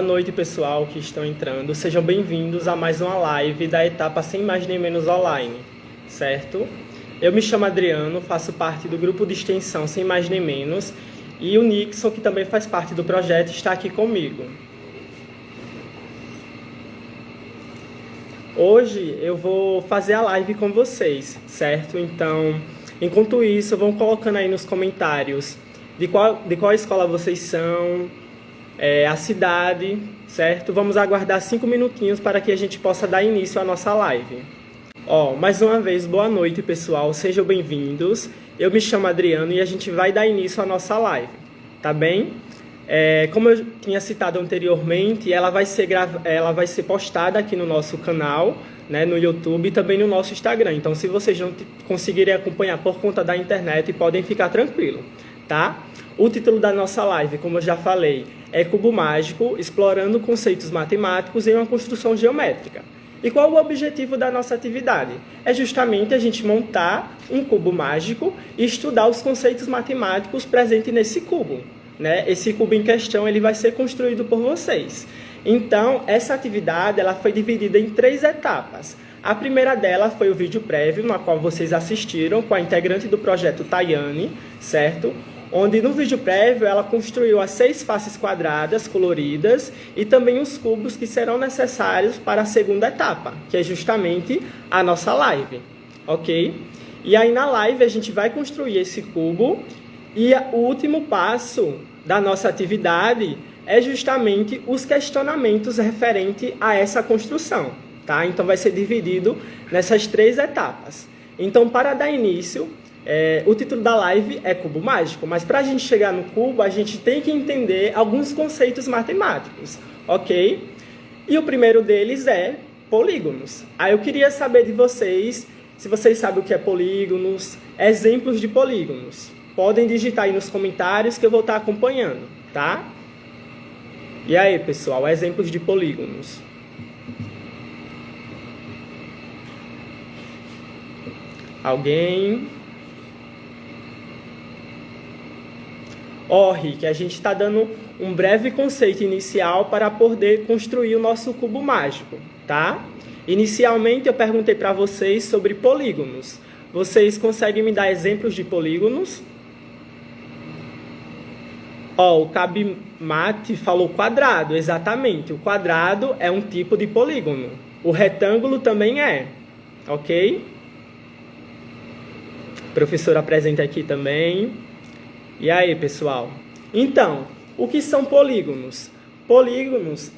noite, pessoal que estão entrando. Sejam bem-vindos a mais uma live da etapa Sem Mais Nem Menos Online, certo? Eu me chamo Adriano, faço parte do grupo de extensão Sem Mais Nem Menos e o Nixon, que também faz parte do projeto, está aqui comigo. Hoje eu vou fazer a live com vocês, certo? Então, enquanto isso, vão colocando aí nos comentários de qual escola vocês são, a cidade, certo? Vamos aguardar 5 minutinhos para que a gente possa dar início à nossa live. Mais uma vez, boa noite, pessoal. Sejam bem-vindos. Eu me chamo Adriano e a gente vai dar início à nossa live, tá bem? Como eu tinha citado anteriormente, ela vai ser postada aqui no nosso canal, né, no YouTube e também no nosso Instagram. Então, se vocês não conseguirem acompanhar por conta da internet, podem ficar tranquilos, tá? O título da nossa live, como eu já falei, é Cubo Mágico, explorando conceitos matemáticos em uma construção geométrica. E qual o objetivo da nossa atividade? É justamente a gente montar um cubo mágico e estudar os conceitos matemáticos presentes nesse cubo, né? Esse cubo em questão ele vai ser construído por vocês. Então, essa atividade ela foi dividida em 3 etapas. A primeira dela foi o vídeo prévio, na qual vocês assistiram com a integrante do projeto Tayane, certo? Onde no vídeo prévio ela construiu as 6 faces quadradas coloridas e também os cubos que serão necessários para a segunda etapa, que é justamente a nossa live, ok? E aí na live a gente vai construir esse cubo e o último passo da nossa atividade é justamente os questionamentos referentes a essa construção, tá? Então vai ser dividido nessas 3 etapas. Então, para dar início, o título da live é Cubo Mágico, mas para a gente chegar no cubo, a gente tem que entender alguns conceitos matemáticos, ok? E o primeiro deles é polígonos. Aí eu queria saber de vocês, se vocês sabem o que é polígonos, exemplos de polígonos. Podem digitar aí nos comentários que eu vou estar acompanhando, tá? E aí, pessoal, exemplos de polígonos. Alguém? Que a gente está dando um breve conceito inicial para poder construir o nosso cubo mágico, tá? Inicialmente eu perguntei para vocês sobre polígonos. Vocês conseguem me dar exemplos de polígonos? O Cabimate falou quadrado, exatamente. O quadrado é um tipo de polígono. O retângulo também é, ok? O professor apresenta aqui também. E aí, pessoal? Então, o que são polígonos? Polígonos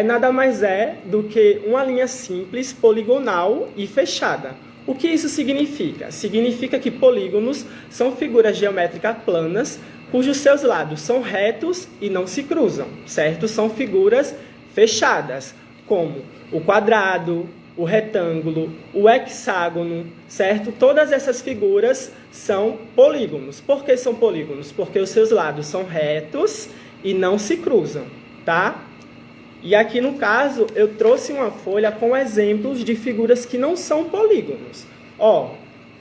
nada mais do que uma linha simples, poligonal e fechada. O que isso significa? Significa que polígonos são figuras geométricas planas, cujos seus lados são retos e não se cruzam, certo? São figuras fechadas, como o quadrado, o retângulo, o hexágono, certo? Todas essas figuras são polígonos. Por que são polígonos? Porque os seus lados são retos e não se cruzam, tá? E aqui no caso, eu trouxe uma folha com exemplos de figuras que não são polígonos.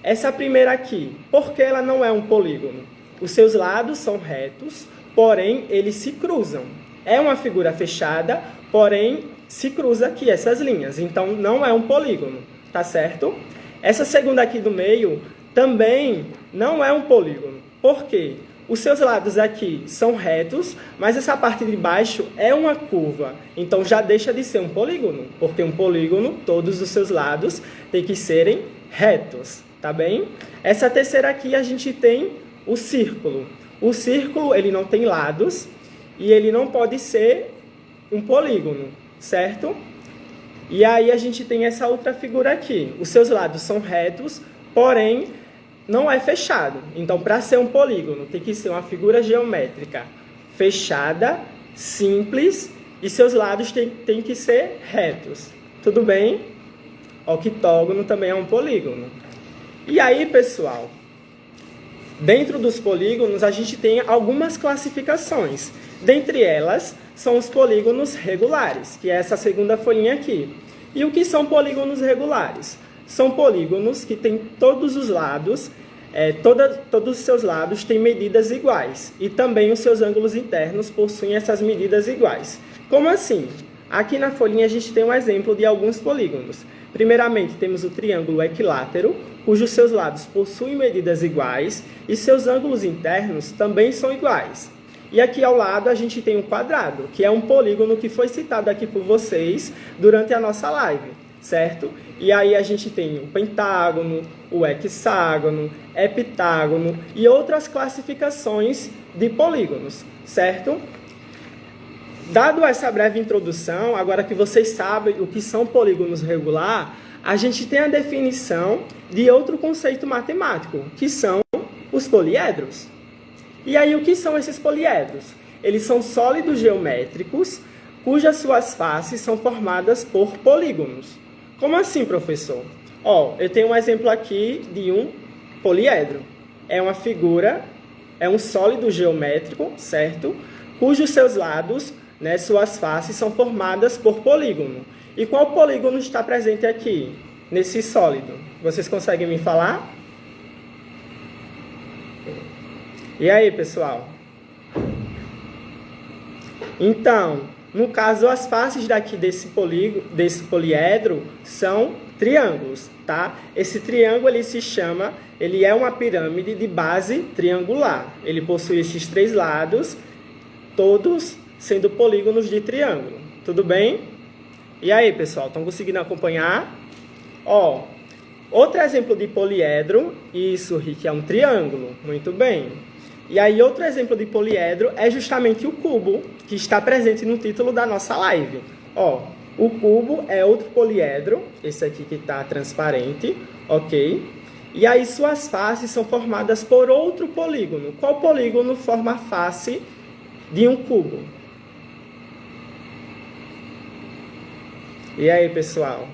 Essa primeira aqui, por que ela não é um polígono? Os seus lados são retos, porém eles se cruzam. É uma figura fechada, porém se cruza aqui essas linhas, então não é um polígono, tá certo? Essa segunda aqui do meio também não é um polígono. Por quê? Os seus lados aqui são retos, mas essa parte de baixo é uma curva, então já deixa de ser um polígono, porque um polígono, todos os seus lados têm que serem retos, tá bem? Essa terceira aqui a gente tem o círculo. O círculo, ele não tem lados e ele não pode ser um polígono, certo? E aí a gente tem essa outra figura aqui. Os seus lados são retos, porém não é fechado. Então, para ser um polígono, tem que ser uma figura geométrica fechada, simples, e seus lados têm que ser retos. Tudo bem? Octógono também é um polígono. E aí, pessoal, dentro dos polígonos, a gente tem algumas classificações. Dentre elas, são os polígonos regulares, que é essa segunda folhinha aqui. E o que são polígonos regulares? São polígonos que têm todos os lados, todos os seus lados têm medidas iguais. E também os seus ângulos internos possuem essas medidas iguais. Como assim? Aqui na folhinha a gente tem um exemplo de alguns polígonos. Primeiramente, temos o triângulo equilátero, cujos seus lados possuem medidas iguais e seus ângulos internos também são iguais. E aqui ao lado a gente tem um quadrado, que é um polígono que foi citado aqui por vocês durante a nossa live, certo? E aí a gente tem o pentágono, o hexágono, heptágono e outras classificações de polígonos, certo? Dado essa breve introdução, agora que vocês sabem o que são polígonos regular, a gente tem a definição de outro conceito matemático, que são os poliedros. E aí, o que são esses poliedros? Eles são sólidos geométricos, cujas suas faces são formadas por polígonos. Como assim, professor? Eu tenho um exemplo aqui de um poliedro. É uma figura, é um sólido geométrico, certo? Cujos seus lados, suas faces são formadas por polígono. E qual polígono está presente aqui, nesse sólido? Vocês conseguem me falar? E aí, pessoal? Então, no caso, as faces daqui desse poliedro são triângulos, tá? Esse triângulo, ele é uma pirâmide de base triangular. Ele possui esses três lados, todos sendo polígonos de triângulo. Tudo bem? E aí, pessoal, estão conseguindo acompanhar? Outro exemplo de poliedro, isso, Rick, é um triângulo. Muito bem. E aí, outro exemplo de poliedro é justamente o cubo, que está presente no título da nossa live. O cubo é outro poliedro, esse aqui que está transparente, ok? E aí, suas faces são formadas por outro polígono. Qual polígono forma a face de um cubo? E aí, pessoal?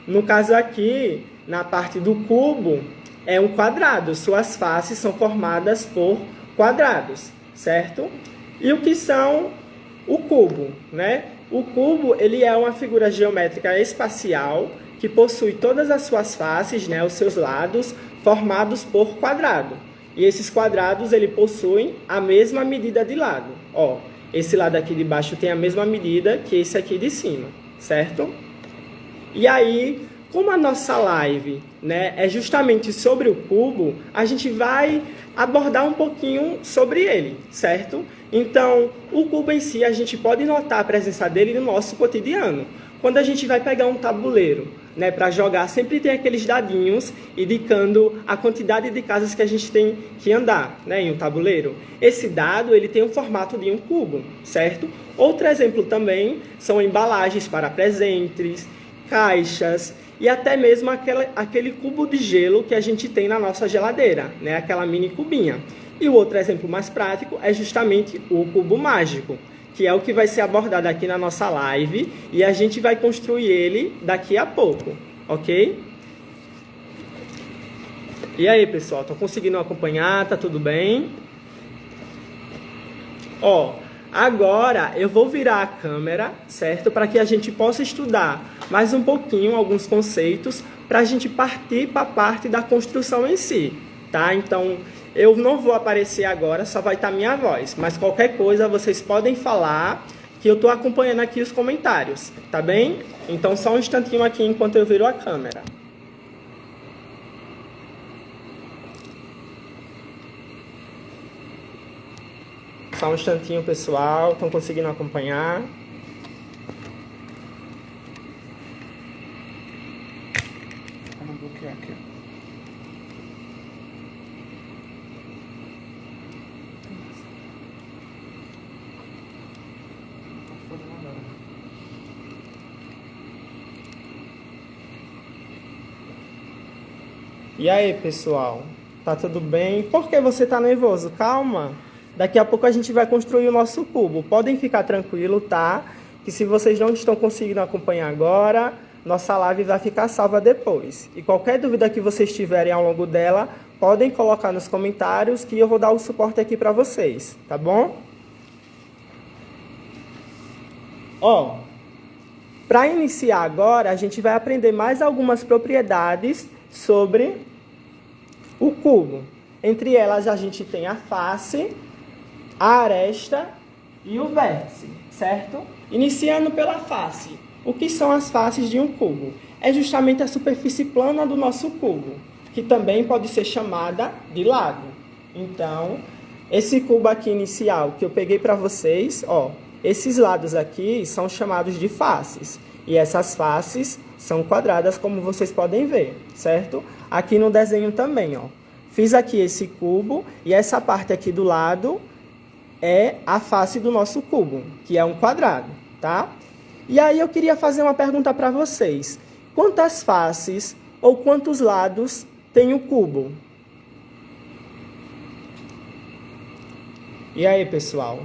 No caso aqui, na parte do cubo, é um quadrado. Suas faces são formadas por quadrados, certo? E o que são o cubo, né? O cubo, ele é uma figura geométrica espacial que possui todas as suas faces, os seus lados, formados por quadrado. E esses quadrados, ele possuem a mesma medida de lado. Esse lado aqui de baixo tem a mesma medida que esse aqui de cima, certo? E aí, como a nossa live, é justamente sobre o cubo, a gente vai abordar um pouquinho sobre ele, certo? Então, o cubo em si, a gente pode notar a presença dele no nosso cotidiano. Quando a gente vai pegar um tabuleiro, para jogar, sempre tem aqueles dadinhos indicando a quantidade de casas que a gente tem que andar, em um tabuleiro. Esse dado, ele tem o formato de um cubo, certo? Outro exemplo também são embalagens para presentes, caixas e até mesmo aquele cubo de gelo que a gente tem na nossa geladeira, aquela mini cubinha. E o outro exemplo mais prático é justamente o cubo mágico, que é o que vai ser abordado aqui na nossa live e a gente vai construir ele daqui a pouco, ok? E aí, pessoal, estão conseguindo acompanhar? Tá tudo bem? Agora eu vou virar a câmera, certo? Para que a gente possa estudar mais um pouquinho alguns conceitos para a gente partir para a parte da construção em si, tá? Então, eu não vou aparecer agora, só vai estar minha voz. Mas qualquer coisa vocês podem falar, que eu estou acompanhando aqui os comentários, tá bem? Então, só um instantinho aqui enquanto eu viro a câmera. Só um instantinho, pessoal. Estão conseguindo acompanhar? Vou bloquear aqui. E aí, pessoal? Tá tudo bem? Por que você tá nervoso? Calma. Daqui a pouco a gente vai construir o nosso cubo. Podem ficar tranquilos, tá? Que se vocês não estão conseguindo acompanhar agora, nossa live vai ficar salva depois. E qualquer dúvida que vocês tiverem ao longo dela, podem colocar nos comentários que eu vou dar o suporte aqui para vocês, tá bom? Para iniciar agora, a gente vai aprender mais algumas propriedades sobre o cubo. Entre elas, a gente tem a face, a aresta e o vértice, certo? Iniciando pela face. O que são as faces de um cubo? É justamente a superfície plana do nosso cubo, que também pode ser chamada de lado. Então, esse cubo aqui inicial que eu peguei para vocês, ó, esses lados aqui são chamados de faces. E essas faces são quadradas, como vocês podem ver, certo? Aqui no desenho também, ó. Fiz aqui esse cubo e essa parte aqui do lado é a face do nosso cubo, que é um quadrado, tá? E aí eu queria fazer uma pergunta para vocês. Quantas faces ou quantos lados tem o cubo? E aí, pessoal?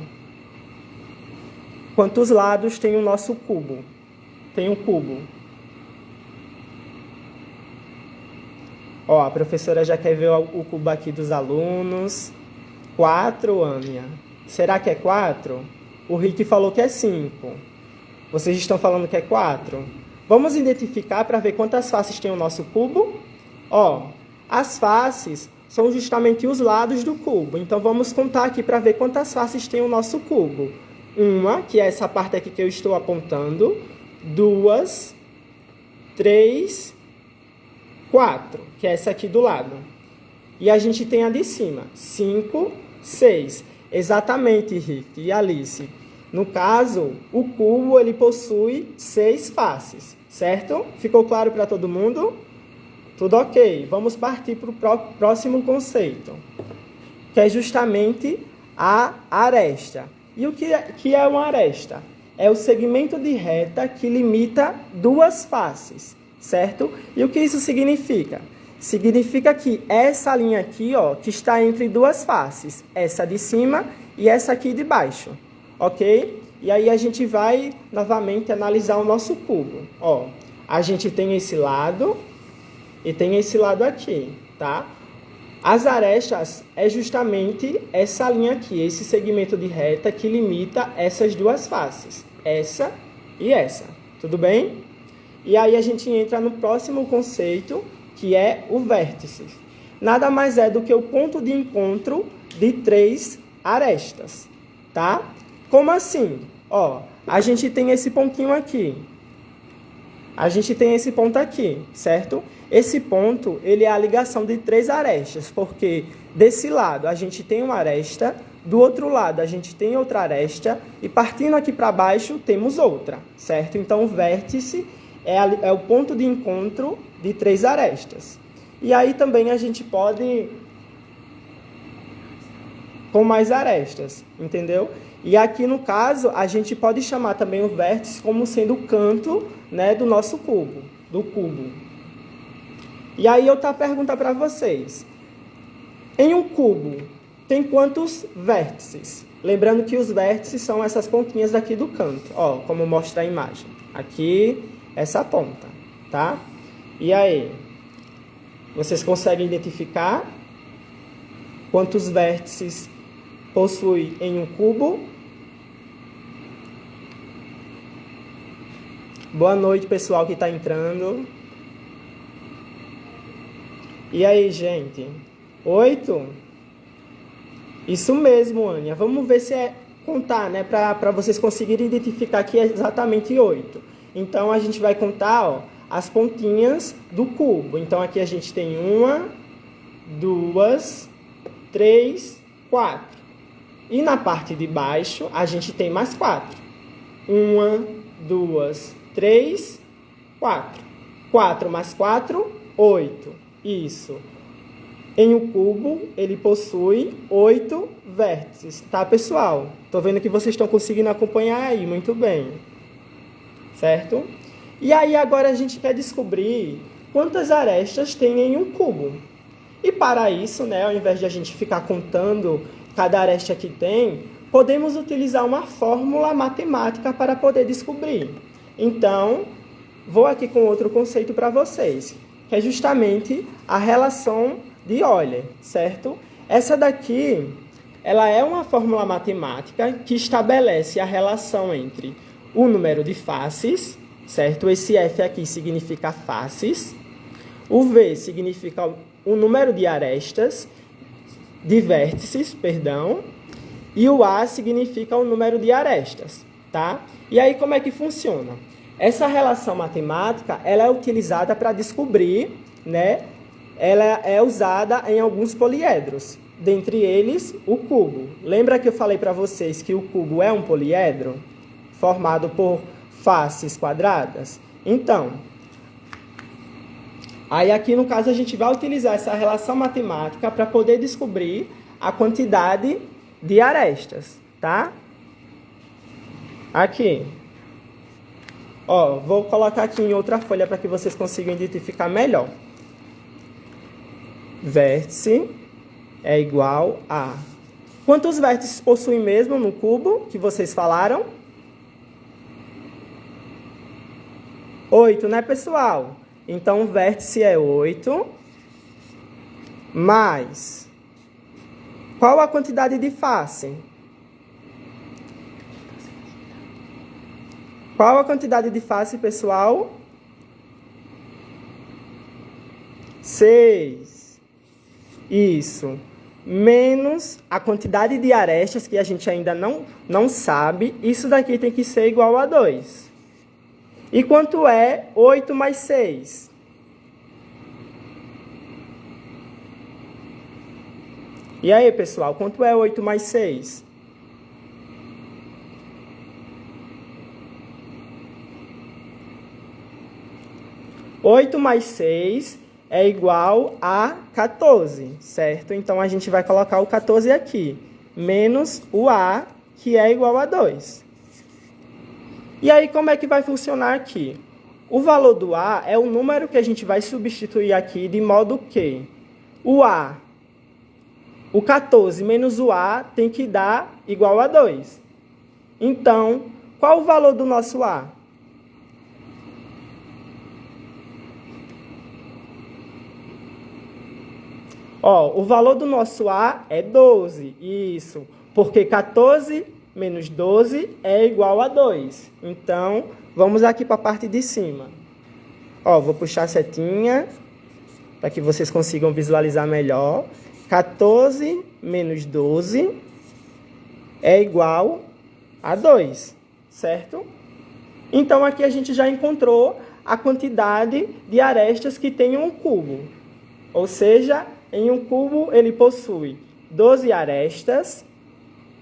Quantos lados tem o nosso cubo? Tem um cubo. Ó, a professora já quer ver o cubo aqui dos alunos. 4, Ania. Será que é 4? O Rick falou que é 5. Vocês estão falando que é 4? Vamos identificar para ver quantas faces tem o nosso cubo? Ó, as faces são justamente os lados do cubo. Então, vamos contar aqui para ver quantas faces tem o nosso cubo. Uma, que é essa parte aqui que eu estou apontando. 2, 3, 4, que é essa aqui do lado. E a gente tem a de cima. 5, 6. Exatamente, Rick e Alice. No caso, o cubo ele possui 6 faces, certo? Ficou claro para todo mundo? Tudo ok. Vamos partir para o próximo conceito, que é justamente a aresta. E o que é uma aresta? É o segmento de reta que limita duas faces, certo? E o que isso significa? Significa que essa linha aqui, ó, que está entre duas faces, essa de cima e essa aqui de baixo, ok? E aí a gente vai novamente analisar o nosso cubo. Ó, a gente tem esse lado e tem esse lado aqui, tá? As arestas é justamente essa linha aqui, esse segmento de reta que limita essas duas faces, essa e essa, tudo bem? E aí a gente entra no próximo conceito, que é o vértice. Nada mais é do que o ponto de encontro de 3 arestas, tá? Como assim? Ó, a gente tem esse pontinho aqui. A gente tem esse ponto aqui, certo? Esse ponto, ele é a ligação de 3 arestas, porque desse lado a gente tem uma aresta, do outro lado a gente tem outra aresta, e partindo aqui para baixo temos outra, certo? Então o vértice é o ponto de encontro de 3 arestas. E aí também a gente pode com mais arestas, entendeu? E aqui no caso, a gente pode chamar também o vértice como sendo o canto, né, do nosso cubo, do cubo. E aí outra pergunta para vocês. Em um cubo, tem quantos vértices? Lembrando que os vértices são essas pontinhas daqui do canto, ó, como mostra a imagem. Aqui, essa ponta, tá? E aí, vocês conseguem identificar quantos vértices possui em um cubo? Boa noite, pessoal que está entrando. E aí, gente? 8? Isso mesmo, Ania. Vamos ver se é contar, né? Para vocês conseguirem identificar que é exatamente 8. Então, a gente vai contar, ó, as pontinhas do cubo. Então, aqui a gente tem 1, 2, 3, 4. E na parte de baixo, a gente tem mais 4. 1, 2, 3, 4. 4 mais 4, 8. Isso. Em um cubo, ele possui 8 vértices, tá, pessoal? Tô vendo que vocês estão conseguindo acompanhar aí, muito bem. Certo? E aí, agora a gente quer descobrir quantas arestas tem em um cubo. E para isso, né, ao invés de a gente ficar contando cada aresta que tem, podemos utilizar uma fórmula matemática para poder descobrir. Então, vou aqui com outro conceito para vocês, que é justamente a relação de Euler, certo? Essa daqui, ela é uma fórmula matemática que estabelece a relação entre o número de faces, certo? Esse F aqui significa faces, o V significa o número de arestas, de vértices, perdão, e o A significa o número de arestas, tá? E aí como é que funciona? Essa relação matemática, ela é utilizada para descobrir, né? Ela é usada em alguns poliedros, dentre eles o cubo. Lembra que eu falei para vocês que o cubo é um poliedro formado por faces quadradas? Então, aí aqui no caso a gente vai utilizar essa relação matemática para poder descobrir a quantidade de arestas, tá? Aqui. Ó, vou colocar aqui em outra folha para que vocês consigam identificar melhor. Vértice é igual a... Quantos vértices possui mesmo no cubo que vocês falaram? 8, né, pessoal? Então, o vértice é 8 mais... Qual a quantidade de face? Qual a quantidade de face, pessoal? 6. Isso. Menos a quantidade de arestas, que a gente ainda não sabe. Isso daqui tem que ser igual a 2. E quanto é 8 mais 6? E aí, pessoal, quanto é 8 mais 6? Oito mais 6 é igual a 14, certo? Então, a gente vai colocar o 14 aqui, menos o A, que é igual a 2. E aí, como é que vai funcionar aqui? O valor do A é o número que a gente vai substituir aqui, de modo que o A, o 14 menos o A tem que dar igual a 2. Então, qual o valor do nosso A? Ó, o valor do nosso A é 12, isso, porque 14 menos 12 é igual a 2. Então, vamos aqui para a parte de cima. Ó, vou puxar a setinha para que vocês consigam visualizar melhor. 14 menos 12 é igual a 2, certo? Então, aqui a gente já encontrou a quantidade de arestas que tem um cubo. Ou seja, em um cubo ele possui 12 arestas,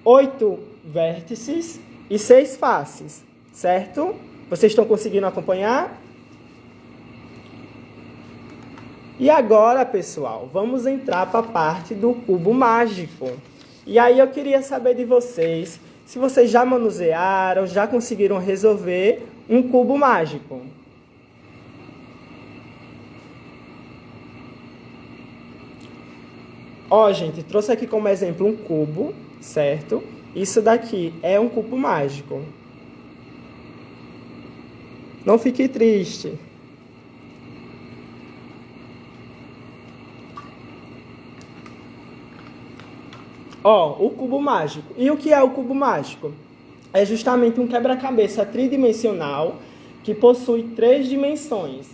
8 vértices e 6 faces, certo? Vocês estão conseguindo acompanhar? E agora, pessoal, vamos entrar para a parte do cubo mágico. E aí eu queria saber de vocês, se vocês já manusearam, já conseguiram resolver um cubo mágico. Ó, gente, trouxe aqui como exemplo um cubo, certo? Isso daqui é um cubo mágico. Não fique triste. Ó, o cubo mágico. E o que é o cubo mágico? É justamente um quebra-cabeça tridimensional que possui 3 dimensões.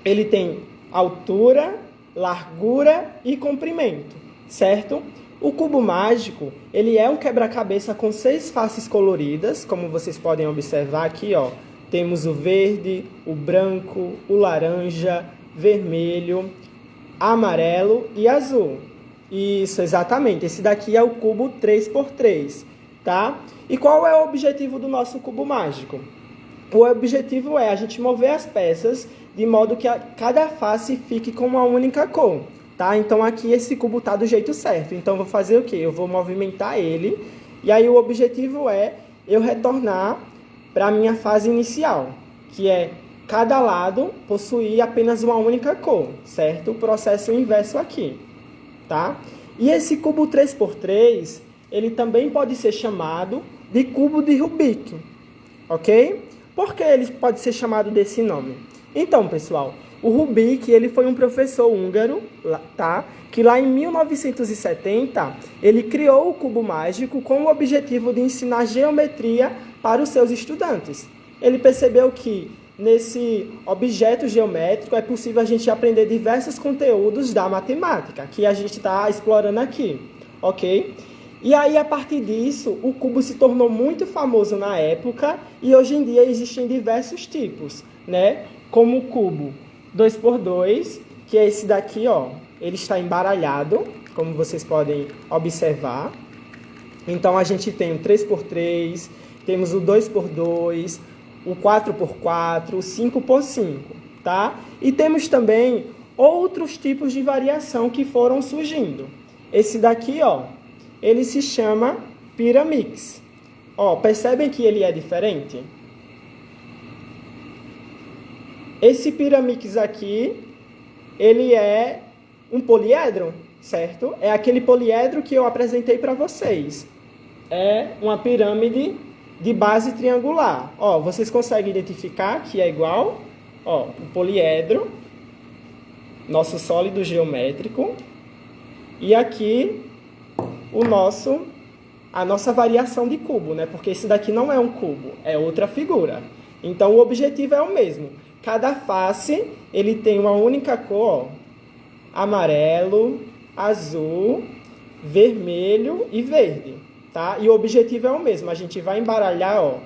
Ele tem altura, largura e comprimento, certo? O cubo mágico, ele é um quebra-cabeça com 6 faces coloridas, como vocês podem observar aqui, ó. Temos o verde, o branco, o laranja, vermelho, amarelo e azul. Isso, exatamente. Esse daqui é o cubo 3x3, tá? E qual é o objetivo do nosso cubo mágico? O objetivo é a gente mover as peças de modo que cada face fique com uma única cor, tá? Então, aqui esse cubo tá do jeito certo. Então, eu vou fazer o quê? Eu vou movimentar ele. E aí, o objetivo é eu retornar para a minha fase inicial, que é cada lado possuir apenas uma única cor, certo? O processo inverso aqui, tá? E esse cubo 3x3, ele também pode ser chamado de cubo de Rubik, ok? Por que ele pode ser chamado desse nome? Então, pessoal, o Rubik, ele foi um professor húngaro, tá? Que lá em 1970, ele criou o cubo mágico com o objetivo de ensinar geometria para os seus estudantes. Ele percebeu que nesse objeto geométrico é possível a gente aprender diversos conteúdos da matemática, que a gente está explorando aqui, ok? E aí, a partir disso, o cubo se tornou muito famoso na época e hoje em dia existem diversos tipos, né? Como o cubo 2x2, que é esse daqui, ó. Ele está embaralhado, como vocês podem observar. Então, a gente tem o 3x3, temos o 2x2, o 4x4, o 5x5, tá? E temos também outros tipos de variação que foram surgindo. Esse daqui, ó, ele se chama Pyramix. Ó, percebem que ele é diferente? Esse Pyramix aqui, ele é um poliedro, certo? É aquele poliedro que eu apresentei para vocês. É uma pirâmide de base triangular. Ó, vocês conseguem identificar que é igual? Ó, o poliedro, nosso sólido geométrico, e aqui a nossa variação de cubo, né? Porque esse daqui não é um cubo, é outra figura. Então, o objetivo é o mesmo. Cada face, ele tem uma única cor, ó, amarelo, azul, vermelho e verde, tá? E o objetivo é o mesmo, a gente vai embaralhar, ó,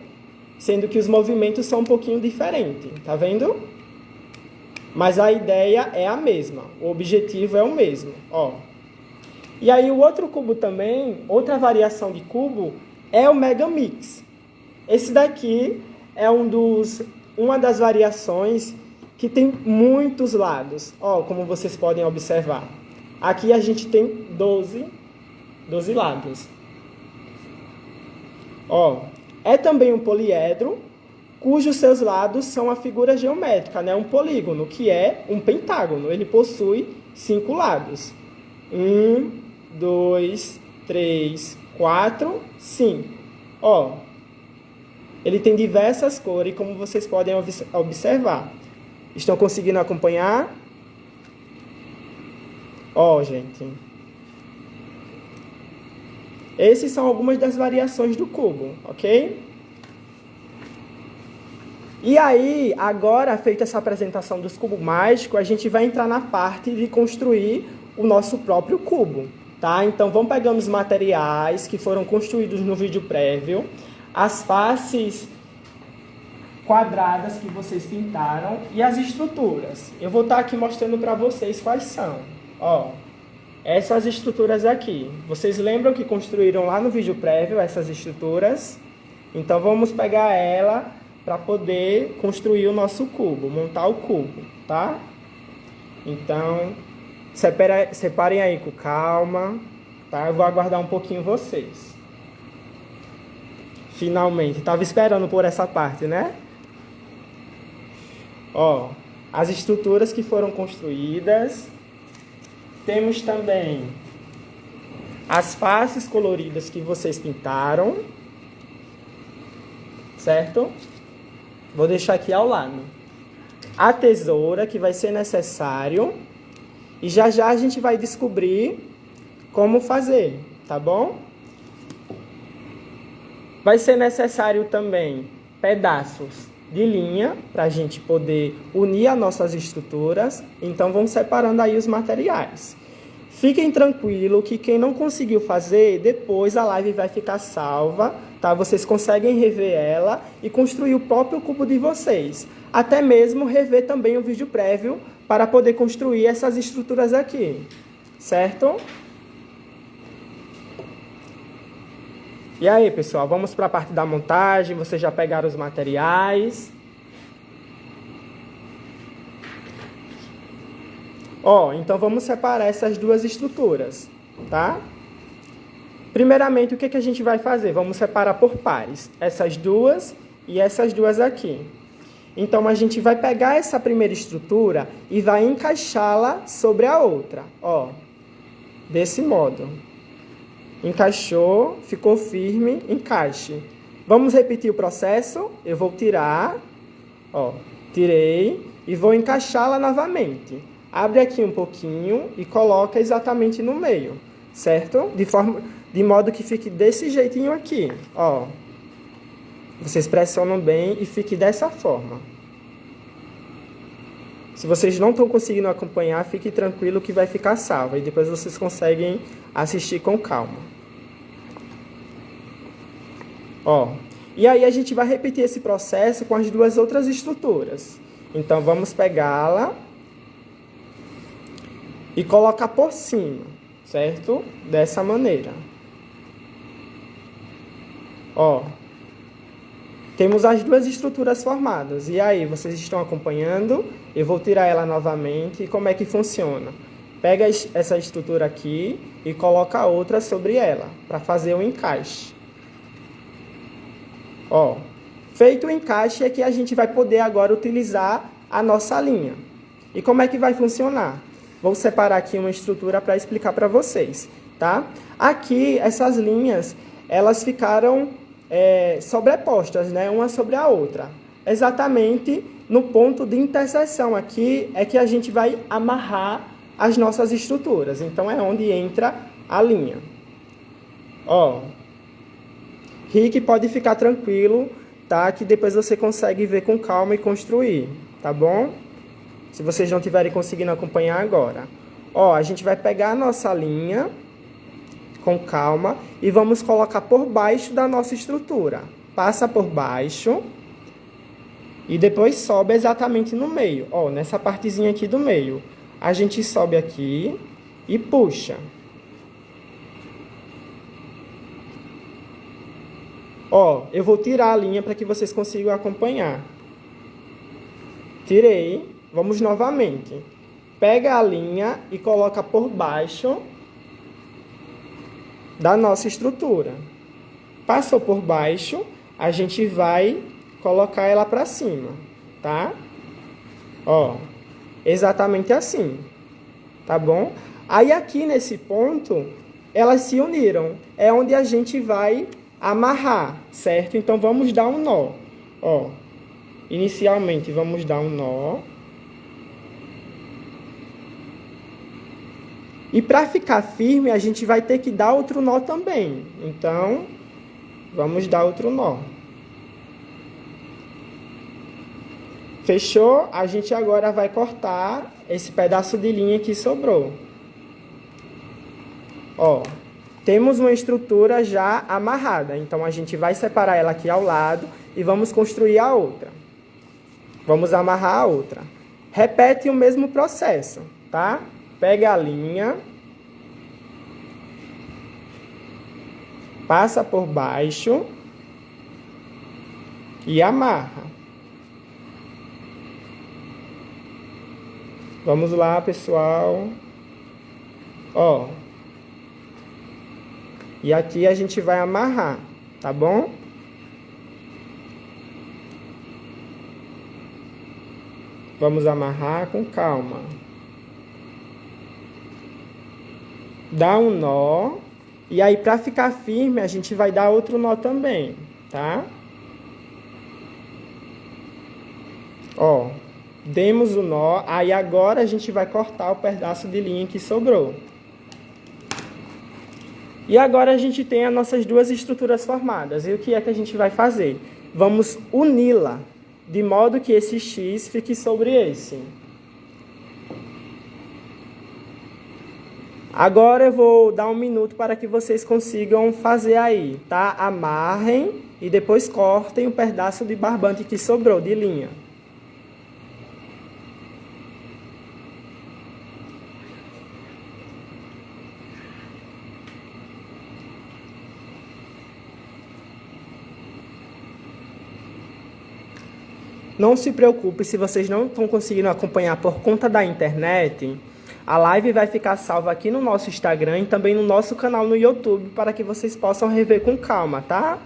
sendo que os movimentos são um pouquinho diferentes, tá vendo? Mas a ideia é a mesma, o objetivo é o mesmo, ó. E aí o outro cubo também, outra variação de cubo, é o Megamix. Esse daqui é uma das variações que tem muitos lados, ó, como vocês podem observar. Aqui a gente tem 12 lados. Ó, é também um poliedro, cujos seus lados são a figura geométrica, né? Um polígono, que é um pentágono. Ele possui 5 lados. 1, 2, 3, 4, 5. Ó, ele tem diversas cores, como vocês podem observar. Estão conseguindo acompanhar? Ó, gente. Essas são algumas das variações do cubo, ok? E aí, agora, feita essa apresentação dos cubos mágicos, a gente vai entrar na parte de construir o nosso próprio cubo, tá? Então, vamos pegando os materiais que foram construídos no vídeo prévio, as faces quadradas que vocês pintaram e as estruturas. Eu vou estar aqui mostrando para vocês quais são. Ó, essas estruturas aqui. Vocês lembram que construíram lá no vídeo prévio essas estruturas? Então, vamos pegar ela para poder construir o nosso cubo, montar o cubo, tá? Então, separem aí com calma, tá? Eu vou aguardar um pouquinho vocês. Finalmente, estava esperando por essa parte, né? Ó, as estruturas que foram construídas. Temos também as faces coloridas que vocês pintaram, certo? Vou deixar aqui ao lado. A tesoura, que vai ser necessário. E já já a gente vai descobrir como fazer, tá bom? Vai ser necessário também pedaços de linha para a gente poder unir as nossas estruturas. Então, vamos separando aí os materiais. Fiquem tranquilos que quem não conseguiu fazer, depois a live vai ficar salva, tá? Vocês conseguem rever ela e construir o próprio cubo de vocês. Até mesmo rever também o vídeo prévio para poder construir essas estruturas aqui, certo? E aí, pessoal, vamos para a parte da montagem. Vocês já pegaram os materiais. Ó, então vamos separar essas duas estruturas, tá? Primeiramente, o que a gente vai fazer? Vamos separar por pares. Essas duas e essas duas aqui. Então, a gente vai pegar essa primeira estrutura e vai encaixá-la sobre a outra, ó. Desse modo. Encaixou, ficou firme, encaixe. Vamos repetir o processo. Eu vou tirar, ó, tirei e vou encaixá-la novamente. Abre aqui um pouquinho e coloca exatamente no meio, certo? De modo que fique desse jeitinho aqui, ó. Vocês pressionam bem e fique dessa forma. Se vocês não estão conseguindo acompanhar, fique tranquilo que vai ficar salvo. E depois vocês conseguem assistir com calma. Ó, e aí a gente vai repetir esse processo com as duas outras estruturas. Então, vamos pegá-la e colocar por cima, certo? Dessa maneira. Ó, temos as duas estruturas formadas. E aí, vocês estão acompanhando? Eu vou tirar ela novamente. E como é que funciona? Pega essa estrutura aqui e coloca outra sobre ela, para fazer o encaixe. Ó, feito o encaixe é que a gente vai poder agora utilizar a nossa linha. E como é que vai funcionar? Vou separar aqui uma estrutura para explicar para vocês, tá? Aqui, essas linhas, elas ficaram sobrepostas, né? Uma sobre a outra. Exatamente no ponto de interseção aqui é que a gente vai amarrar as nossas estruturas. Então, é onde entra a linha. Ó, Rick, pode ficar tranquilo, tá? Que depois você consegue ver com calma e construir, tá bom? Se vocês não estiverem conseguindo acompanhar agora. Ó, a gente vai pegar a nossa linha com calma e vamos colocar por baixo da nossa estrutura. Passa por baixo e depois sobe exatamente no meio. Ó, nessa partezinha aqui do meio. A gente sobe aqui e puxa. Ó, eu vou tirar a linha para que vocês consigam acompanhar. Tirei. Vamos novamente. Pega a linha e coloca por baixo da nossa estrutura. Passou por baixo, a gente vai colocar ela para cima, tá? Ó, exatamente assim, tá bom? Aí aqui nesse ponto, elas se uniram. É onde a gente vai amarrar, certo? Então, vamos dar um nó. Ó, inicialmente, vamos dar um nó. E para ficar firme, a gente vai ter que dar outro nó também. Então, vamos dar outro nó. Fechou? A gente agora vai cortar esse pedaço de linha que sobrou. Ó, temos uma estrutura já amarrada. Então, a gente vai separar ela aqui ao lado e vamos construir a outra. Vamos amarrar a outra. Repete o mesmo processo, tá? Pega a linha, passa por baixo e amarra. Vamos lá, pessoal. Ó. E aqui a gente vai amarrar, tá bom? Vamos amarrar com calma. Dá um nó. E aí, para ficar firme, a gente vai dar outro nó também, tá? Ó, demos o nó. Aí, agora, a gente vai cortar o pedaço de linha que sobrou. E agora, a gente tem as nossas duas estruturas formadas. E o que é que a gente vai fazer? Vamos uni-la, de modo que esse X fique sobre esse. Agora eu vou dar um minuto para que vocês consigam fazer aí, tá? Amarrem e depois cortem o pedaço de barbante que sobrou de linha. Não se preocupe se vocês não estão conseguindo acompanhar por conta da internet. A live vai ficar salva aqui no nosso Instagram e também no nosso canal no YouTube para que vocês possam rever com calma, tá?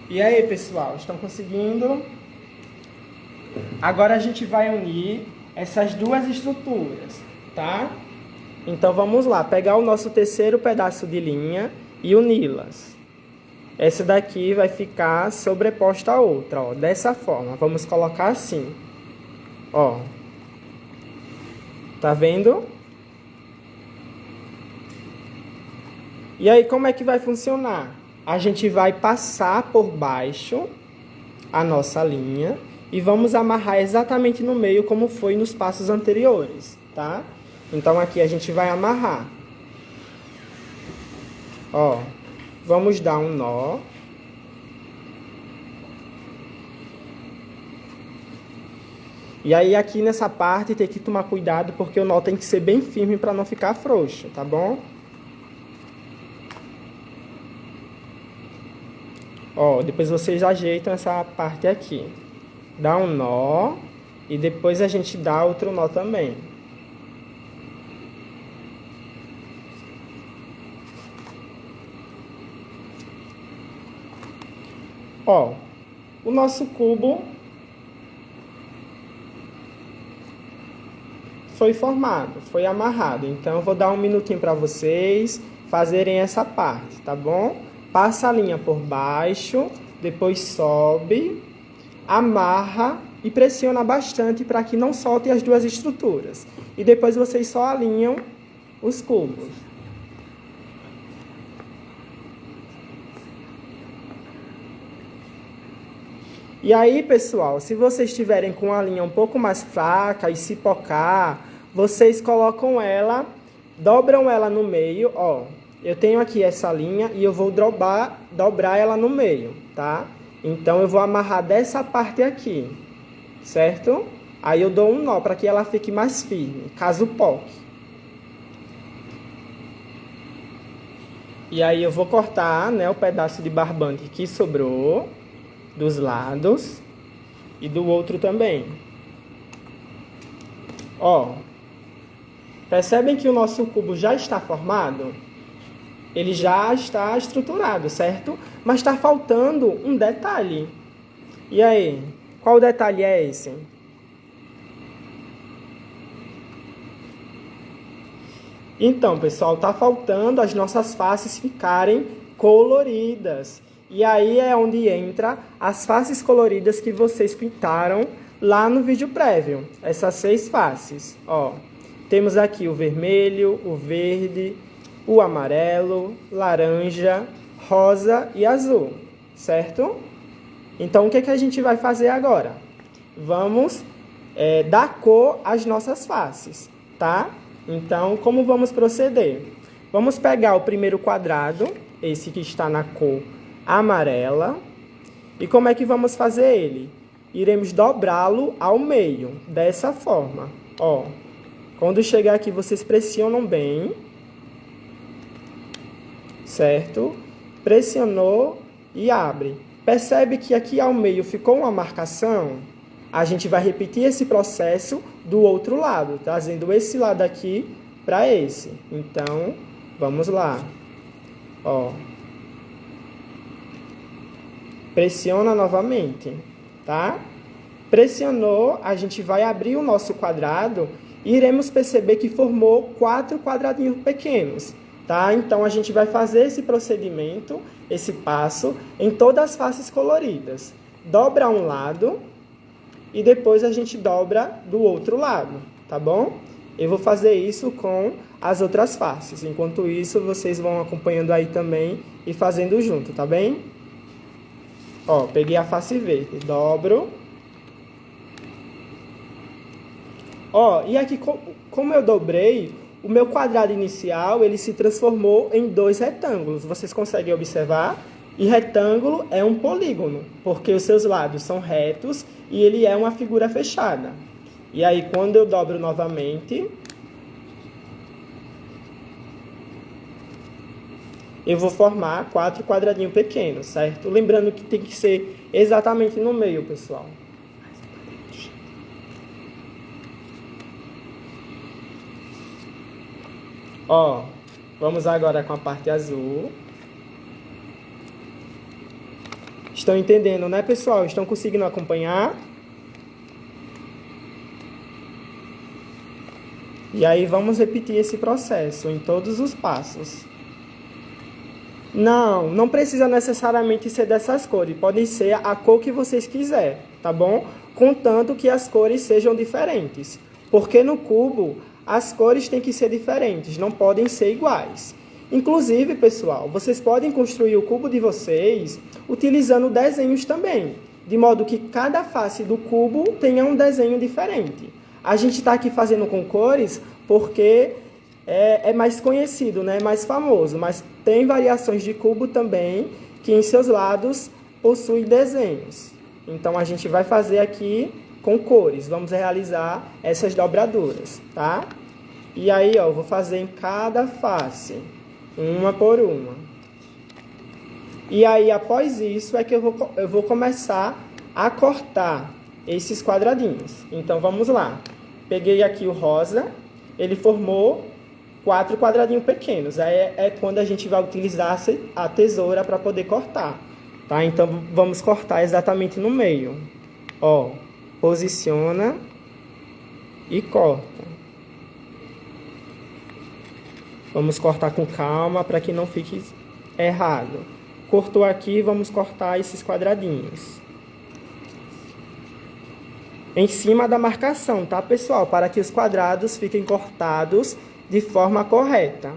E aí, pessoal, estão conseguindo? Agora a gente vai unir essas duas estruturas, tá? Então vamos lá, pegar o nosso terceiro pedaço de linha e uni-las. Essa daqui vai ficar sobreposta à outra, ó, dessa forma. Vamos colocar assim, ó. Tá vendo? E aí, como é que vai funcionar? A gente vai passar por baixo a nossa linha e vamos amarrar exatamente no meio como foi nos passos anteriores, tá? Então aqui a gente vai amarrar. Ó, vamos dar um nó. E aí aqui nessa parte tem que tomar cuidado porque o nó tem que ser bem firme para não ficar frouxo, tá bom? Ó, depois vocês ajeitam essa parte aqui. Dá um nó e depois a gente dá outro nó também. Ó, o nosso cubo foi formado, foi amarrado. Então eu vou dar um minutinho para vocês fazerem essa parte, tá bom? Passa a linha por baixo, depois sobe, amarra e pressiona bastante para que não solte as duas estruturas. E depois vocês só alinham os cubos. E aí, pessoal, se vocês estiverem com a linha um pouco mais fraca e se pocar, vocês colocam ela, dobram ela no meio, ó. Eu tenho aqui essa linha e eu vou dobrar ela no meio, tá? Então, eu vou amarrar dessa parte aqui, certo? Aí eu dou um nó para que ela fique mais firme, caso poque. E aí eu vou cortar, né, o pedaço de barbante que sobrou dos lados e do outro também. Ó, percebem que o nosso cubo já está formado? Ele já está estruturado, certo? Mas está faltando um detalhe. E aí, qual detalhe é esse? Então, pessoal, está faltando as nossas faces ficarem coloridas. E aí é onde entra as faces coloridas que vocês pintaram lá no vídeo prévio. Essas 6 faces, ó. Temos aqui o vermelho, o verde, o amarelo, laranja, rosa e azul, certo? Então, o que a gente vai fazer agora? Vamos dar cor às nossas faces, tá? Então, como vamos proceder? Vamos pegar o primeiro quadrado, esse que está na cor amarela. E como é que vamos fazer ele? Iremos dobrá-lo ao meio, dessa forma. Ó, quando chegar aqui, vocês pressionam bem. Certo? Pressionou e abre. Percebe que aqui ao meio ficou uma marcação? A gente vai repetir esse processo do outro lado, trazendo esse lado aqui para esse. Então, vamos lá. Ó. Pressiona novamente, tá? Pressionou, a gente vai abrir o nosso quadrado e iremos perceber que formou 4 quadradinhos pequenos, tá? Então, a gente vai fazer esse procedimento, esse passo, em todas as faces coloridas. Dobra um lado e depois a gente dobra do outro lado, tá bom? Eu vou fazer isso com as outras faces. Enquanto isso, vocês vão acompanhando aí também e fazendo junto, tá bem? Ó, peguei a face verde, dobro. Ó, e aqui, como eu dobrei, o meu quadrado inicial, ele se transformou em 2 retângulos. Vocês conseguem observar? E retângulo é um polígono, porque os seus lados são retos e ele é uma figura fechada. E aí, quando eu dobro novamente, eu vou formar 4 quadradinhos pequenos, certo? Lembrando que tem que ser exatamente no meio, pessoal. Ó, vamos agora com a parte azul. Estão entendendo, né, pessoal? Estão conseguindo acompanhar? E aí vamos repetir esse processo em todos os passos. Não precisa necessariamente ser dessas cores. Pode ser a cor que vocês quiserem, tá bom? Contanto que as cores sejam diferentes. Porque no cubo, as cores têm que ser diferentes, não podem ser iguais. Inclusive, pessoal, vocês podem construir o cubo de vocês utilizando desenhos também. de modo que cada face do cubo tenha um desenho diferente. A gente está aqui fazendo com cores porque é mais conhecido, né? Mais famoso, mas tem variações de cubo também que em seus lados possuem desenhos. Então, a gente vai fazer aqui com cores. Vamos realizar essas dobraduras, tá? E aí, ó, eu vou fazer em cada face, uma por uma. E aí, após isso, é que eu vou começar a cortar esses quadradinhos. Então, vamos lá. Peguei aqui o rosa, ele formou 4 quadradinhos pequenos. Aí é quando a gente vai utilizar a tesoura para poder cortar. Tá? Então, vamos cortar exatamente no meio. Ó, posiciona e corta. Vamos cortar com calma para que não fique errado. Cortou aqui, vamos cortar esses quadradinhos. Em cima da marcação, tá, pessoal? Para que os quadrados fiquem cortados de forma correta.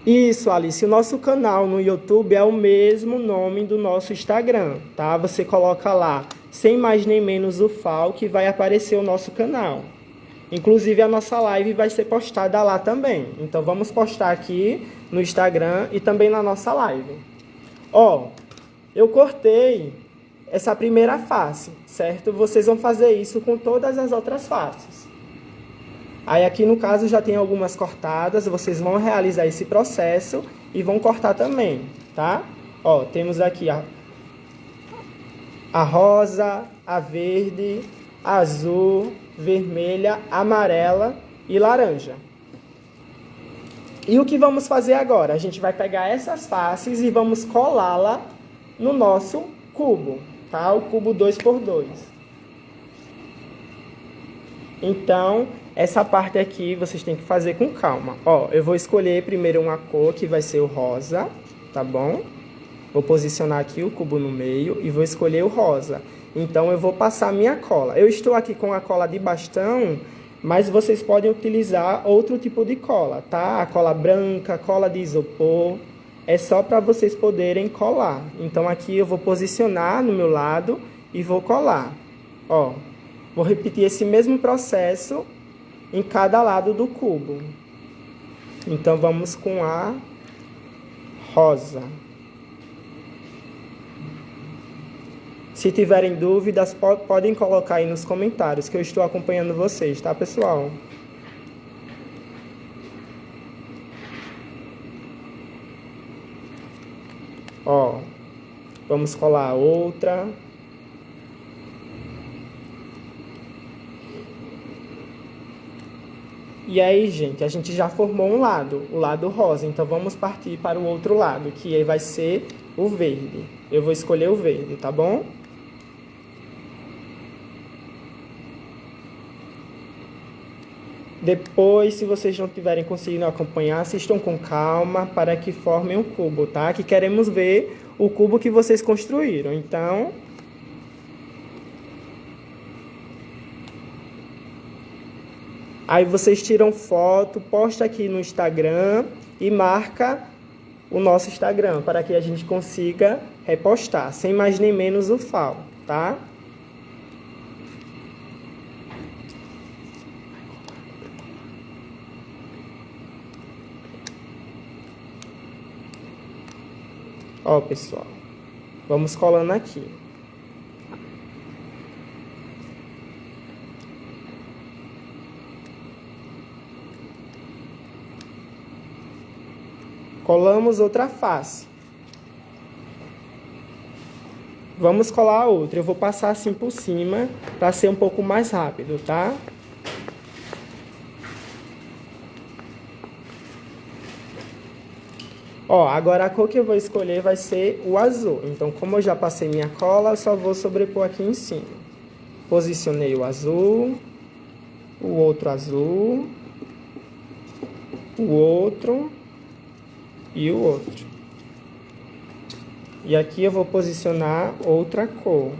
Isso, Alice, o nosso canal no YouTube é o mesmo nome do nosso Instagram, tá? Você coloca lá, sem mais nem menos UFAL, que vai aparecer o nosso canal. Inclusive, a nossa live vai ser postada lá também. Então, vamos postar aqui no Instagram e também na nossa live. Ó, eu cortei essa primeira face, certo? Vocês vão fazer isso com todas as outras faces. Aí aqui no caso já tem algumas cortadas, vocês vão realizar esse processo e vão cortar também, tá? Ó, temos aqui a rosa, a verde, a azul, vermelha, amarela e laranja. E o que vamos fazer agora? A gente vai pegar essas faces e vamos colá-la no nosso cubo, tá? O cubo 2x2. Então, essa parte aqui vocês têm que fazer com calma. Ó, eu vou escolher primeiro uma cor que vai ser o rosa, tá bom? Vou posicionar aqui o cubo no meio e vou escolher o rosa. Então, eu vou passar minha cola. Eu estou aqui com a cola de bastão, mas vocês podem utilizar outro tipo de cola, tá? A cola branca, cola de isopor, é só para vocês poderem colar. Então, aqui eu vou posicionar no meu lado e vou colar. Ó, vou repetir esse mesmo processo em cada lado do cubo. Então, vamos com a rosa. Se tiverem dúvidas, podem colocar aí nos comentários, que eu estou acompanhando vocês, tá, pessoal? Ó, vamos colar outra. E aí, gente, a gente já formou um lado, o lado rosa. Então, vamos partir para o outro lado, que aí vai ser o verde. Eu vou escolher o verde, tá bom? Depois, se vocês não estiverem conseguindo acompanhar, assistam com calma para que formem um cubo, tá? Que queremos ver o cubo que vocês construíram. Então, aí vocês tiram foto, posta aqui no Instagram e marca o nosso Instagram para que a gente consiga repostar, sem mais nem menos UFAL, tá? Ó, pessoal, vamos colando aqui. Colamos outra face. Vamos colar a outra. Eu vou passar assim por cima para ser um pouco mais rápido, tá? Ó, agora a cor que eu vou escolher vai ser o azul. Então, como eu já passei minha cola, eu só vou sobrepor aqui em cima. Posicionei o azul, o outro azul, o outro e o outro. E aqui eu vou posicionar outra cor.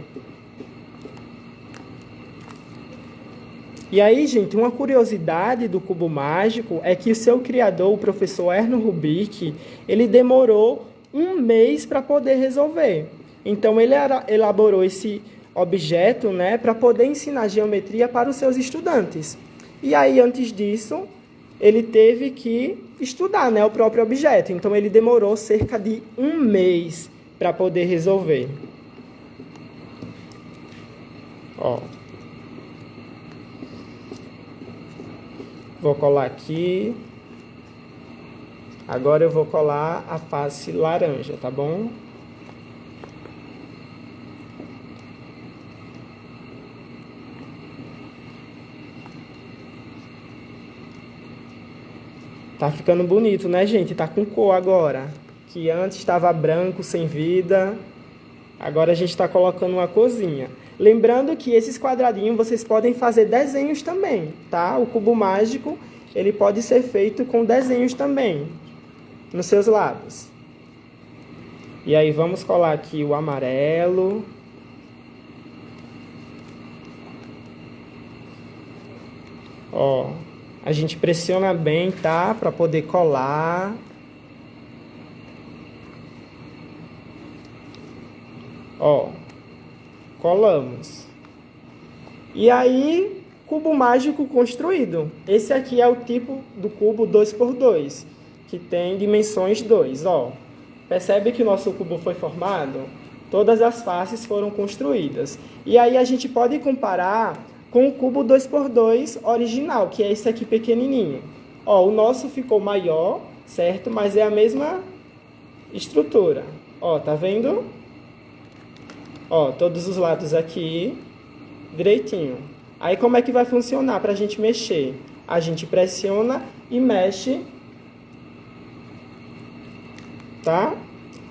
E aí, gente, uma curiosidade do cubo mágico é que o seu criador, o professor Erno Rubik, ele demorou 1 mês para poder resolver. Então, ele elaborou esse objeto, né, para poder ensinar geometria para os seus estudantes. E aí, antes disso, ele teve que estudar, né, o próprio objeto. Então, ele demorou cerca de 1 mês para poder resolver. Ó. Vou colar aqui. Agora eu vou colar a face laranja, tá bom? Tá ficando bonito, né, gente? Tá com cor agora. Que antes estava branco, sem vida. Agora a gente está colocando uma corzinha. Lembrando que esses quadradinhos vocês podem fazer desenhos também, tá? O cubo mágico, ele pode ser feito com desenhos também, nos seus lados. E aí vamos colar aqui o amarelo. Ó, a gente pressiona bem, tá? Para poder colar. Ó, colamos. E aí, cubo mágico construído. Esse aqui é o tipo do cubo 2x2, que tem dimensões 2, ó. Percebe que o nosso cubo foi formado? Todas as faces foram construídas. E aí a gente pode comparar com o cubo 2x2 original, que é esse aqui pequenininho. Ó, o nosso ficou maior, certo? Mas é a mesma estrutura. Ó, tá vendo? Ó, todos os lados aqui, direitinho. Aí como é que vai funcionar para a gente mexer? A gente pressiona e mexe, tá?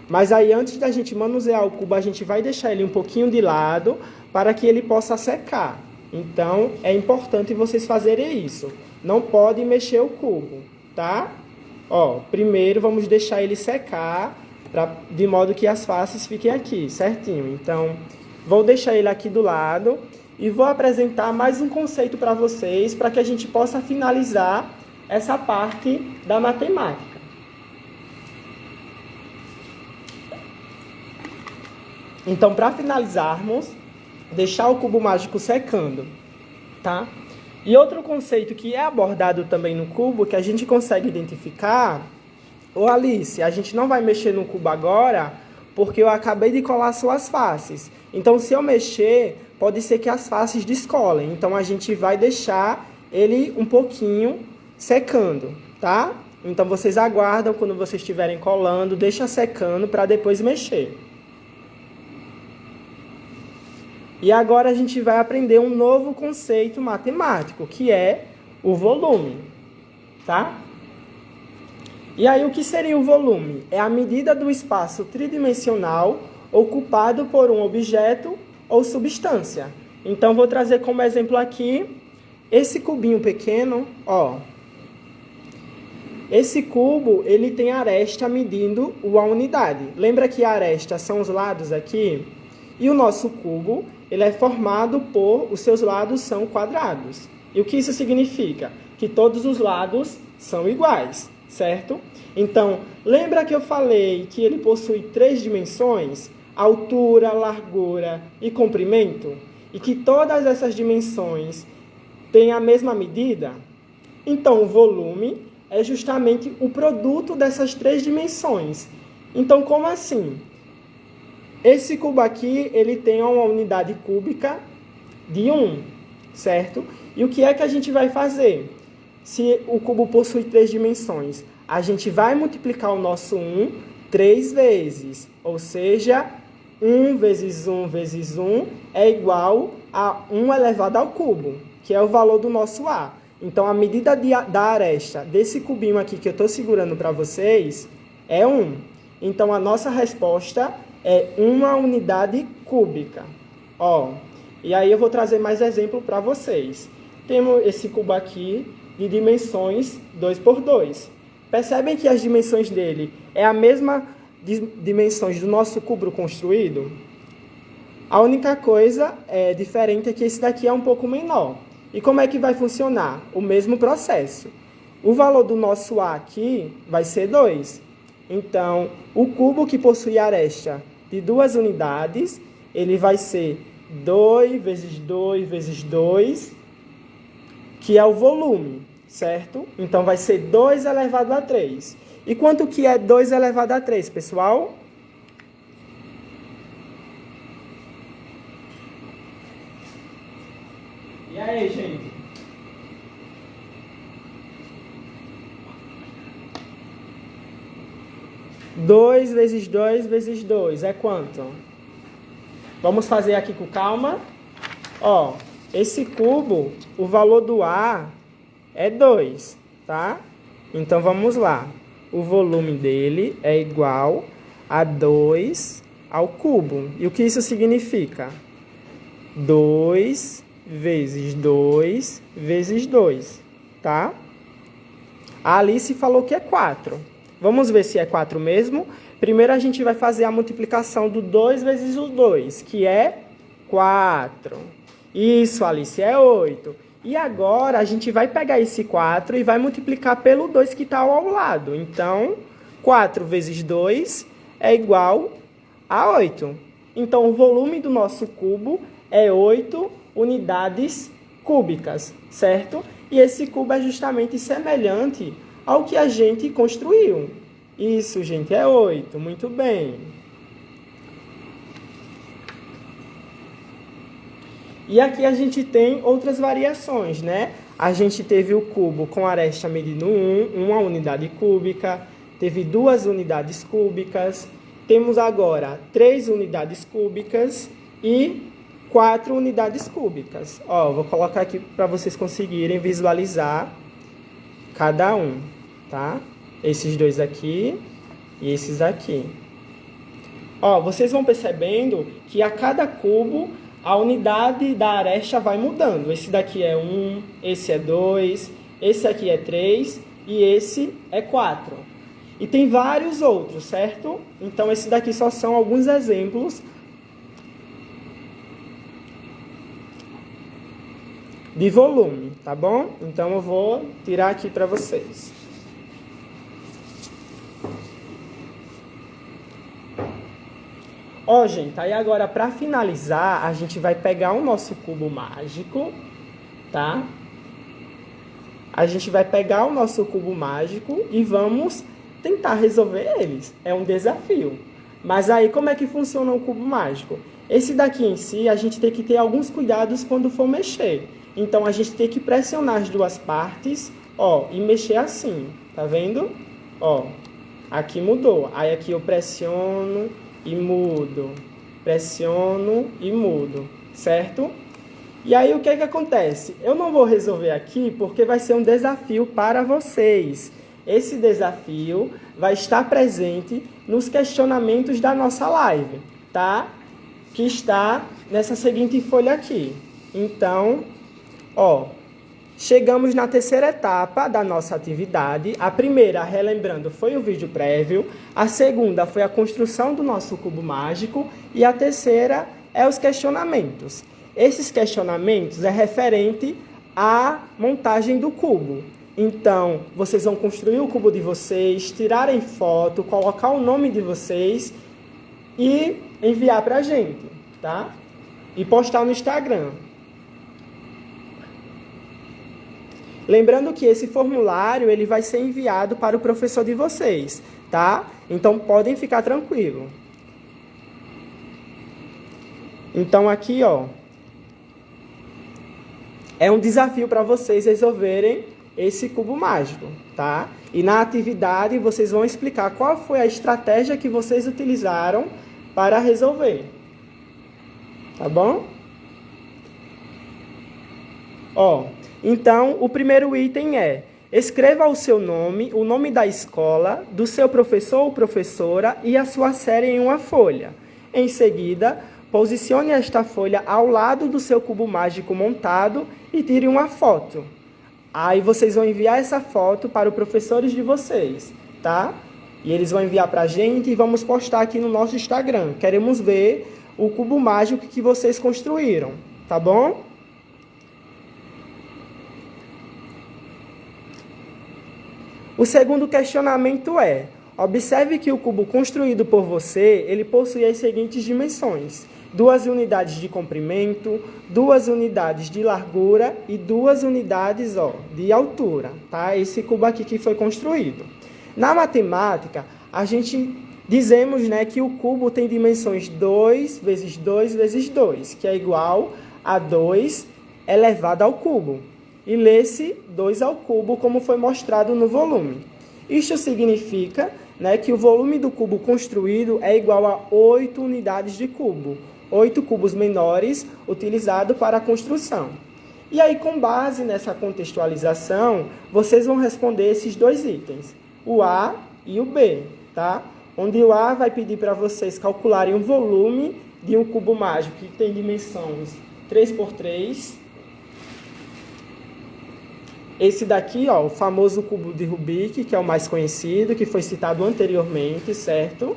Mas aí antes da gente manusear o cubo, a gente vai deixar ele um pouquinho de lado para que ele possa secar. Então, é importante vocês fazerem isso. Não pode mexer o cubo, tá? Ó, primeiro vamos deixar ele secar, de modo que as faces fiquem aqui, certinho. Então, vou deixar ele aqui do lado e vou apresentar mais um conceito para vocês, para que a gente possa finalizar essa parte da matemática. Então, para finalizarmos, deixar o cubo mágico secando, tá? E outro conceito que é abordado também no cubo, que a gente consegue identificar... Ô Alice, a gente não vai mexer no cubo agora, porque eu acabei de colar suas faces. Então, se eu mexer, pode ser que as faces descolem. Então, a gente vai deixar ele um pouquinho secando, tá? Então, vocês aguardam quando vocês estiverem colando, deixa secando para depois mexer. E agora a gente vai aprender um novo conceito matemático, que é o volume, tá? E aí, o que seria o volume? É a medida do espaço tridimensional ocupado por um objeto ou substância. Então, vou trazer como exemplo aqui esse cubinho pequeno, ó. Esse cubo, ele tem aresta medindo a unidade. Lembra que a aresta são os lados aqui? E o nosso cubo, ele é formado os seus lados são quadrados. E o que isso significa? Que todos os lados são iguais. Certo? Então, lembra que eu falei que ele possui 3 dimensões? Altura, largura e comprimento? E que todas essas dimensões têm a mesma medida? Então, o volume é justamente o produto dessas 3 dimensões. Então, como assim? Esse cubo aqui, ele tem uma unidade cúbica de 1, certo? E o que é que a gente vai fazer? Se o cubo possui 3 dimensões, a gente vai multiplicar o nosso 1 3 vezes. Ou seja, 1 vezes 1 vezes 1 é igual a 1 elevado ao cubo, que é o valor do nosso A. Então, a medida da aresta desse cubinho aqui que eu estou segurando para vocês é 1. Então, a nossa resposta é 1 unidade cúbica. Ó, e aí eu vou trazer mais exemplo para vocês. Temos esse cubo aqui de dimensões 2x2. Percebem que as dimensões dele é a mesma dimensões do nosso cubo construído? A única coisa diferente é que esse daqui é um pouco menor. E como é que vai funcionar? O mesmo processo. O valor do nosso A aqui vai ser 2. Então, o cubo que possui aresta de 2 unidades, ele vai ser 2 vezes 2 vezes 2, que é o volume, certo? Então, vai ser 2 elevado a 3. E quanto que é 2 elevado a 3, pessoal? E aí, gente? 2 vezes 2 vezes 2 é quanto? Vamos fazer aqui com calma. Ó, esse cubo, o valor do A é 2, tá? Então, vamos lá. O volume dele é igual a 2 ao cubo. E o que isso significa? 2 vezes 2 vezes 2, tá? A Alice falou que é 4. Vamos ver se é 4 mesmo. Primeiro a gente vai fazer a multiplicação do 2 vezes o 2, que é 4. Isso, Alice, é 8. E agora a gente vai pegar esse 4 e vai multiplicar pelo 2 que está ao lado. Então, 4 vezes 2 é igual a 8. Então, o volume do nosso cubo é 8 unidades cúbicas, certo? E esse cubo é justamente semelhante ao que a gente construiu. Isso, gente, é 8. Muito bem. E aqui a gente tem outras variações, né? A gente teve o cubo com aresta medindo 1 unidade cúbica, teve 2 unidades cúbicas, temos agora 3 unidades cúbicas e 4 unidades cúbicas. Ó, vou colocar aqui para vocês conseguirem visualizar cada um, tá? Esses dois aqui e esses aqui. Ó, vocês vão percebendo que a cada cubo a unidade da aresta vai mudando. Esse daqui é 1, esse é 2, esse aqui é 3 e esse é 4. E tem vários outros, certo? Então, esse daqui só são alguns exemplos de volume, tá bom? Então, eu vou tirar aqui para vocês. Ó, gente, aí agora para finalizar, a gente vai pegar o nosso cubo mágico, tá? A gente vai pegar o nosso cubo mágico e vamos tentar resolver eles. É um desafio. Mas aí, como é que funciona o cubo mágico? Esse daqui em si, a gente tem que ter alguns cuidados quando for mexer. Então, a gente tem que pressionar as duas partes, ó, e mexer assim, tá vendo? Ó, aqui mudou. Aí aqui eu pressiono e mudo, pressiono e mudo, certo? E aí o que que acontece? Eu não vou resolver aqui porque vai ser um desafio para vocês. Esse desafio vai estar presente nos questionamentos da nossa live, tá? Que está nessa seguinte folha aqui. Então, ó, chegamos na terceira etapa da nossa atividade. A primeira, relembrando, foi o vídeo prévio. A segunda foi a construção do nosso cubo mágico. E a terceira é os questionamentos. Esses questionamentos é referente à montagem do cubo. Então, vocês vão construir o cubo de vocês, tirarem foto, colocar o nome de vocês e enviar para a gente, tá? E postar no Instagram. Lembrando que esse formulário ele vai ser enviado para o professor de vocês, tá? Então, podem ficar tranquilos. Então, aqui, ó, é um desafio para vocês resolverem esse cubo mágico, tá? E na atividade, vocês vão explicar qual foi a estratégia que vocês utilizaram para resolver. Tá bom? Ó, então, o primeiro item é: escreva o seu nome, o nome da escola, do seu professor ou professora e a sua série em uma folha. Em seguida, posicione esta folha ao lado do seu cubo mágico montado e tire uma foto. Aí vocês vão enviar essa foto para os professores de vocês, tá? E eles vão enviar para a gente e vamos postar aqui no nosso Instagram. Queremos ver o cubo mágico que vocês construíram, tá bom? O segundo questionamento é: Observe que o cubo construído por você, ele possui as seguintes dimensões: 2 unidades de comprimento, 2 unidades de largura e 2 unidades de altura, tá? Esse cubo aqui que foi construído. Na matemática, a gente dizemos, né, que o cubo tem dimensões 2 vezes 2 vezes 2, que é igual a 2 elevado ao cubo. E lê-se 2 ao cubo, como foi mostrado no volume. Isto significa, né, que o volume do cubo construído é igual a 8 unidades de cubo. 8 cubos menores utilizados para a construção. E aí, com base nessa contextualização, vocês vão responder esses 2 itens, o A e o B, tá? Onde o A vai pedir para vocês calcularem o volume de um cubo mágico que tem dimensões 3x3. Esse daqui, o famoso cubo de Rubik, que é o mais conhecido, que foi citado anteriormente, certo?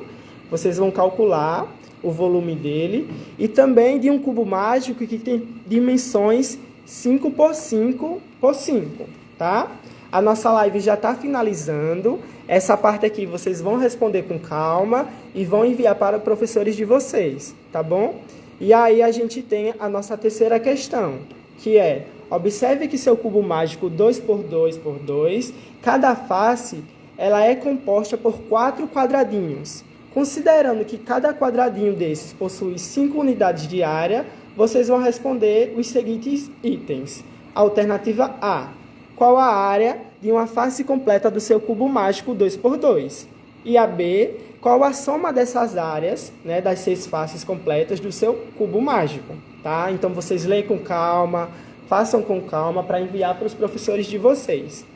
Vocês vão calcular o volume dele. E também de um cubo mágico que tem dimensões 5x5x5, tá? A nossa live já está finalizando. Essa parte aqui vocês vão responder com calma e vão enviar para os professores de vocês, tá bom? E aí a gente tem a nossa terceira questão, que é: observe que seu cubo mágico 2x2x2, cada face ela é composta por 4 quadradinhos. Considerando que cada quadradinho desses possui 5 unidades de área, vocês vão responder os seguintes itens. Alternativa A: qual a área de uma face completa do seu cubo mágico 2x2? E a B: qual a soma dessas áreas, né, das 6 faces completas do seu cubo mágico? Tá? Então vocês leem com calma, façam com calma para enviar para os professores de vocês.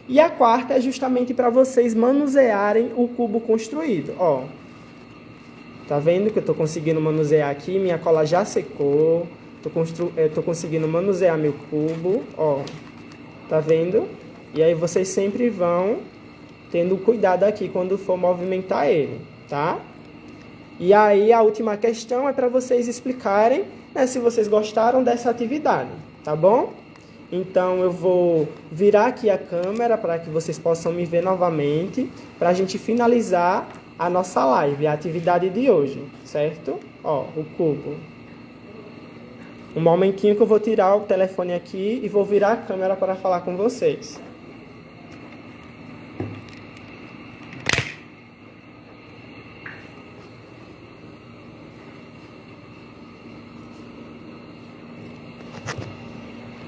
E a quarta é justamente para vocês manusearem o cubo construído. Tá vendo que eu estou conseguindo manusear aqui? Minha cola já secou. Estou conseguindo manusear meu cubo. Tá vendo? E aí vocês sempre vão tendo cuidado aqui quando for movimentar ele, tá? E aí a última questão é para vocês explicarem, né, se vocês gostaram dessa atividade, tá bom? Então eu vou virar aqui a câmera para que vocês possam me ver novamente, para a gente finalizar a nossa live, a atividade de hoje, certo? O cubo. Um momentinho que eu vou tirar o telefone aqui e vou virar a câmera para falar com vocês.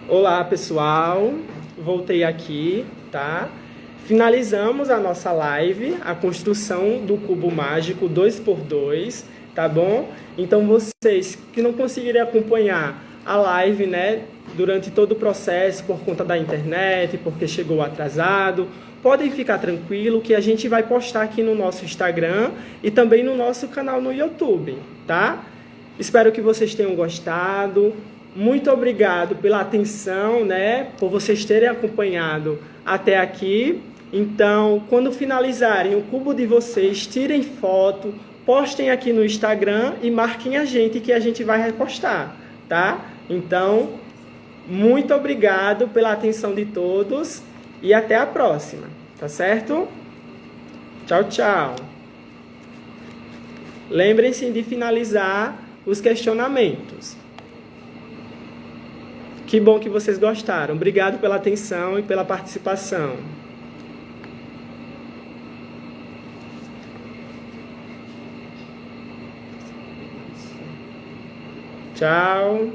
Olá, pessoal. Voltei aqui, tá? Finalizamos a nossa live, a construção do cubo mágico 2x2, tá bom? Então, vocês que não conseguirem acompanhar a live, né, durante todo o processo, por conta da internet, porque chegou atrasado, podem ficar tranquilo que a gente vai postar aqui no nosso Instagram e também no nosso canal no YouTube, tá? Espero que vocês tenham gostado. Muito obrigado pela atenção, né, por vocês terem acompanhado até aqui. Então, quando finalizarem o cubo de vocês, tirem foto, postem aqui no Instagram e marquem a gente que a gente vai repostar, tá? Então, muito obrigado pela atenção de todos e até a próxima, tá certo? Tchau, tchau. Lembrem-se de finalizar os questionamentos. Que bom que vocês gostaram. Obrigado pela atenção e pela participação. Tchau.